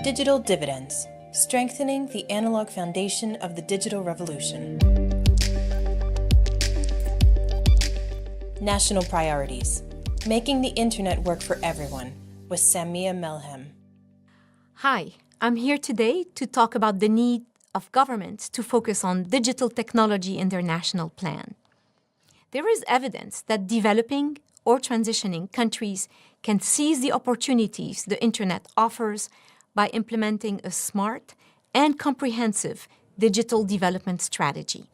Digital dividends, strengthening the analog foundation of the digital revolution. National priorities, making the internet work for everyone, with Samia Melhem. Hi, I'm here today to talk about the need of governments to focus on digital technology in their national plan. There is evidence that developing or transitioning countries can seize the opportunities the internet offers by implementing a smart and comprehensive digital development strategy.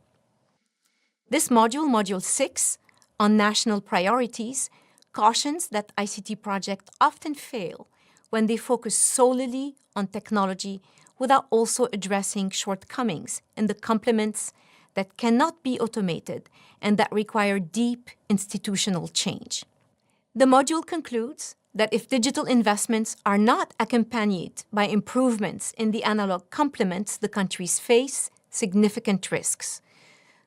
This module, Module 6, on national priorities, cautions that ICT projects often fail when they focus solely on technology without also addressing shortcomings in the complements that cannot be automated and that require deep institutional change. The module concludes that if digital investments are not accompanied by improvements in the analog complements, the countries face significant risks.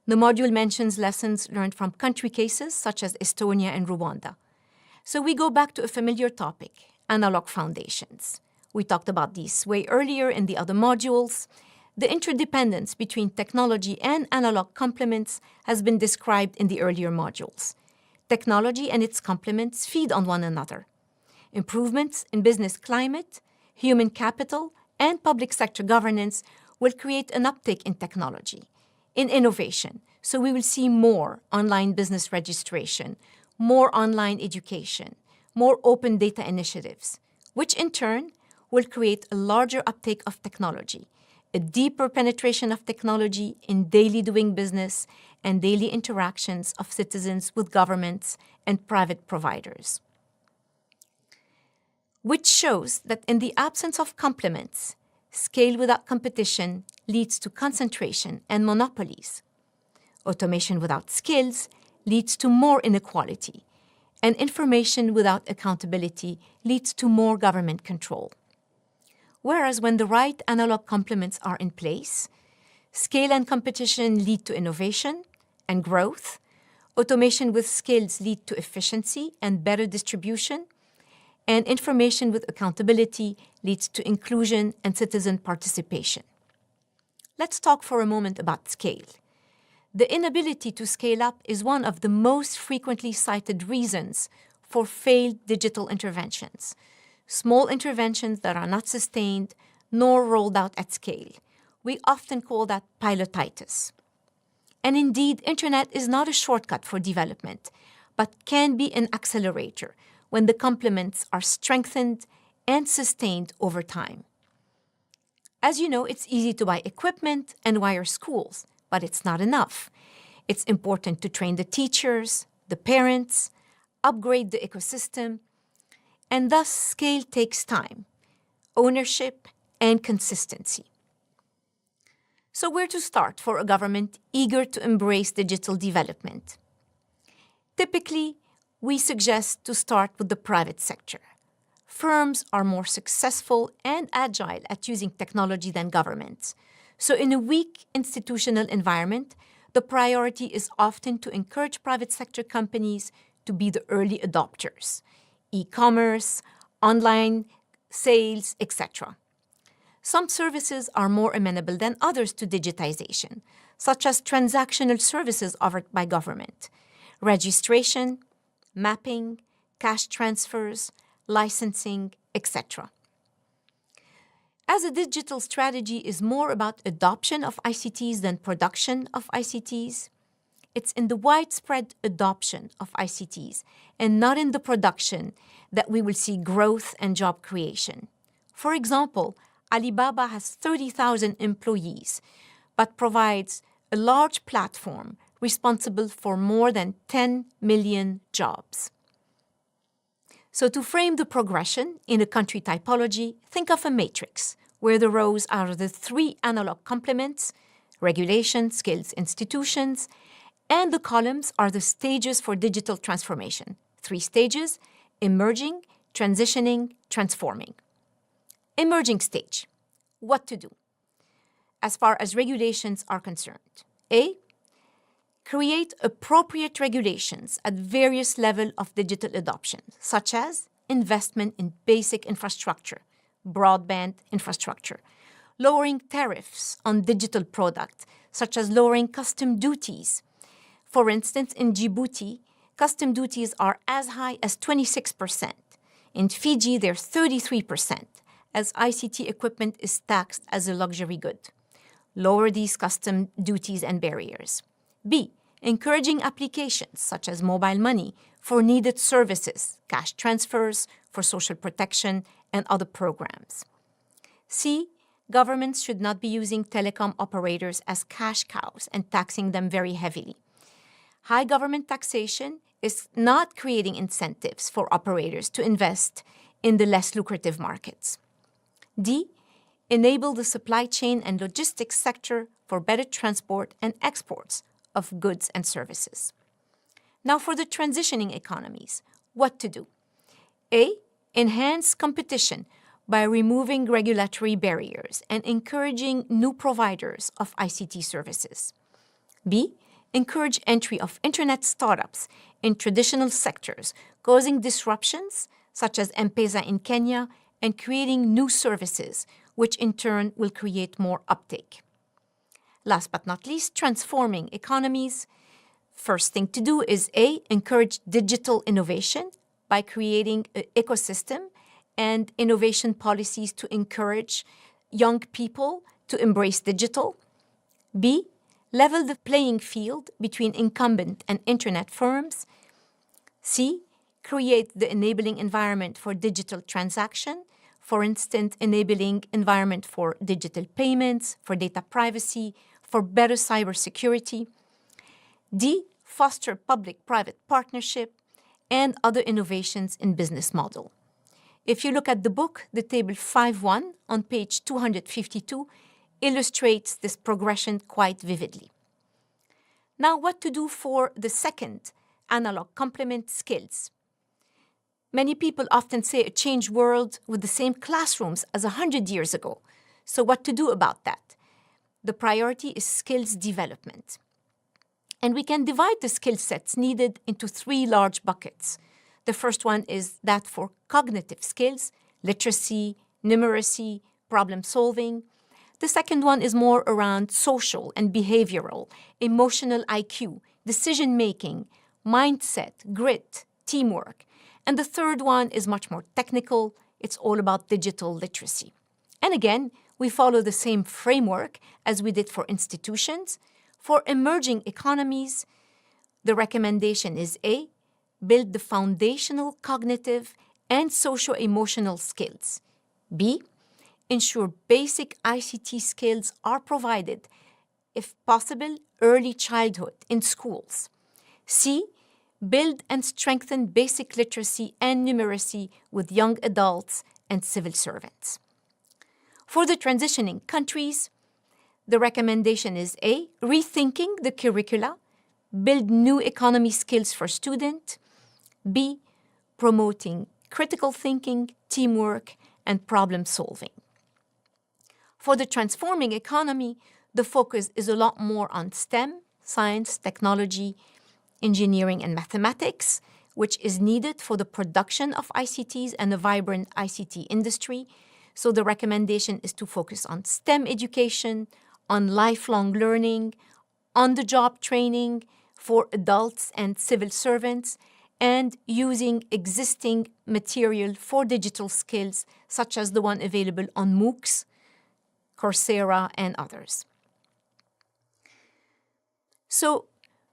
The module mentions lessons learned from country cases such as Estonia and Rwanda. So we go back to a familiar topic, analog foundations. We talked about these way earlier in the other modules. The interdependence between technology and analog complements has been described in the earlier modules. Technology and its complements feed on one another. Improvements in business climate, human capital, and public sector governance will create an uptick in technology, in innovation. So we will see more online business registration, more online education, more open data initiatives, which in turn will create a larger uptake of technology, a deeper penetration of technology in daily doing business and daily interactions of citizens with governments and private providers. Which shows that in the absence of complements, scale without competition leads to concentration and monopolies. Automation without skills leads to more inequality, and information without accountability leads to more government control. Whereas when the right analog complements are in place, scale and competition lead to innovation and growth, automation with skills lead to efficiency and better distribution, and information with accountability leads to inclusion and citizen participation. Let's talk for a moment about scale. The inability to scale up is one of the most frequently cited reasons for failed digital interventions. Small interventions that are not sustained nor rolled out at scale. We often call that pilotitis. And indeed, internet is not a shortcut for development, but can be an accelerator when the complements are strengthened and sustained over time. As you know, it's easy to buy equipment and wire schools, but it's not enough. It's important to train the teachers, the parents, upgrade the ecosystem, and thus scale takes time, ownership, and consistency. So where to start for a government eager to embrace digital development? Typically, we suggest to start with the private sector. Firms are more successful and agile at using technology than governments. So in a weak institutional environment, the priority is often to encourage private sector companies to be the early adopters. E-commerce, online sales, etc. Some services are more amenable than others to digitization, such as transactional services offered by government, registration, mapping, cash transfers, licensing, etc. As a digital strategy is more about adoption of ICTs than production of ICTs, it's in the widespread adoption of ICTs and not in the production that we will see growth and job creation. For example, Alibaba has 30,000 employees, but provides a large platform responsible for more than 10 million jobs. So to frame the progression in a country typology, think of a matrix where the rows are the three analog complements, regulation, skills, institutions, and the columns are the stages for digital transformation. 3 stages: emerging, transitioning, transforming. Emerging stage. What to do? As far as regulations are concerned. A. Create appropriate regulations at various levels of digital adoption, such as investment in basic infrastructure, broadband infrastructure, lowering tariffs on digital products, such as lowering custom duties. For instance, in Djibouti, custom duties are as high as 26%. In Fiji, they're 33%, as ICT equipment is taxed as a luxury good. Lower these custom duties and barriers. B, encouraging applications such as mobile money for needed services, cash transfers for social protection, and other programs. C, governments should not be using telecom operators as cash cows and taxing them very heavily. High government taxation is not creating incentives for operators to invest in the less lucrative markets. D, enable the supply chain and logistics sector for better transport and exports of goods and services. Now for the transitioning economies, what to do? A, enhance competition by removing regulatory barriers and encouraging new providers of ICT services. B, encourage entry of internet startups in traditional sectors, causing disruptions such as M-Pesa in Kenya and creating new services, which in turn will create more uptake. Last but not least, transforming economies. First thing to do is A, encourage digital innovation by creating an ecosystem and innovation policies to encourage young people to embrace digital. B, level the playing field between incumbent and internet firms. C, create the enabling environment for digital transaction, for instance, enabling environment for digital payments, for data privacy, for better cybersecurity. D, foster public-private partnership and other innovations in business model. If you look at the book, the table 5.1 on page 252 illustrates this progression quite vividly. Now, what to do for the second analog complement, skills? Many people often say a changed world with the same classrooms as 100 years ago. So what to do about that? The priority is skills development. And we can divide the skill sets needed into 3 large buckets. The first one is that for cognitive skills, literacy, numeracy, problem solving. The second one is more around social and behavioral, emotional IQ, decision-making, mindset, grit, teamwork. And the third one is much more technical. It's all about digital literacy. And again, we follow the same framework as we did for institutions. For emerging economies, the recommendation is A, build the foundational cognitive and socio-emotional skills. B, ensure basic ICT skills are provided, if possible, early childhood in schools. C, build and strengthen basic literacy and numeracy with young adults and civil servants. For the transitioning countries, the recommendation is A, rethinking the curricula, build new economy skills for students. B, promoting critical thinking, teamwork, and problem solving. For the transforming economy, the focus is a lot more on STEM, science, technology, engineering, and mathematics, which is needed for the production of ICTs and a vibrant ICT industry. So the recommendation is to focus on STEM education, on lifelong learning, on-the-job training for adults and civil servants, and using existing material for digital skills, such as the one available on MOOCs, Coursera, and others. So,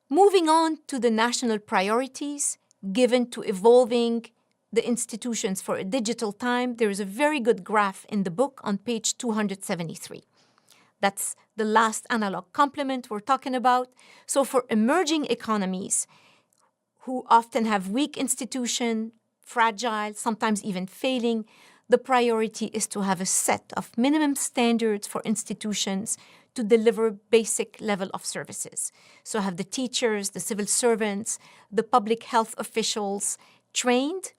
moving on to the national priorities given to evolving the institutions for a digital time, there is a very good graph in the book on page 273. That's the last analog complement we're talking about. So for emerging economies who often have weak institutions, fragile, sometimes even failing, the priority is to have a set of minimum standards for institutions to deliver basic level of services. So have the teachers, the civil servants, the public health officials trained,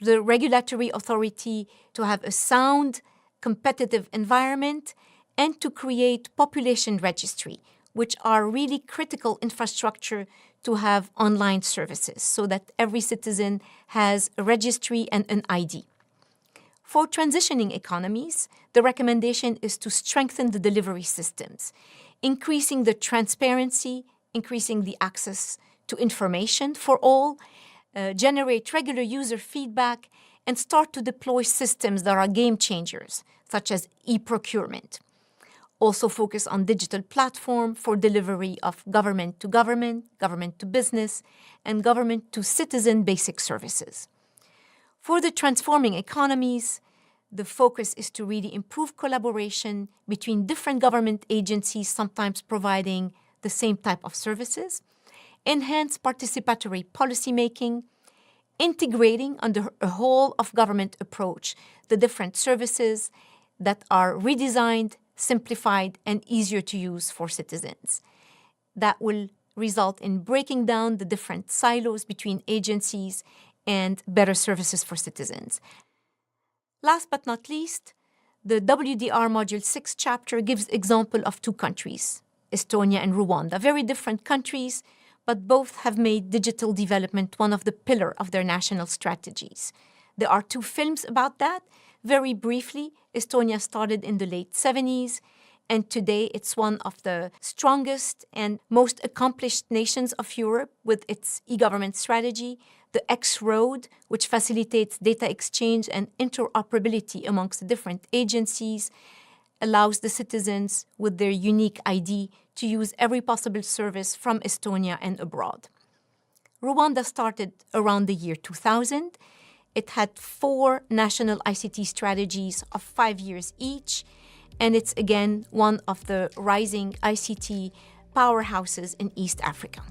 the regulatory authority to have a sound, competitive environment, and to create population registry, which are really critical infrastructure to have online services so that every citizen has a registry and an ID. For transitioning economies, the recommendation is to strengthen the delivery systems, increasing the transparency, increasing the access to information for all, generate regular user feedback, and start to deploy systems that are game changers, such as e-procurement. Also focus on digital platform for delivery of government to business, and government to citizen basic services. For the transforming economies, the focus is to really improve collaboration between different government agencies, sometimes providing the same type of services, enhance participatory policymaking, integrating under a whole of government approach the different services that are redesigned, simplified, and easier to use for citizens. That will result in breaking down the different silos between agencies and better services for citizens. Last but not least, the WDR Module 6 chapter gives example of two countries, Estonia and Rwanda, very different countries, but both have made digital development one of the pillars of their national strategies. There are two films about that. Very briefly, Estonia started in the late 70s, and today it's one of the strongest and most accomplished nations of Europe with its e-government strategy, the X-Road, which facilitates data exchange and interoperability amongst the different agencies, allows the citizens with their unique ID to use every possible service from Estonia and abroad. Rwanda started around the year 2000. It had 4 national ICT strategies of 5 years each, and it's again one of the rising ICT powerhouses in East Africa.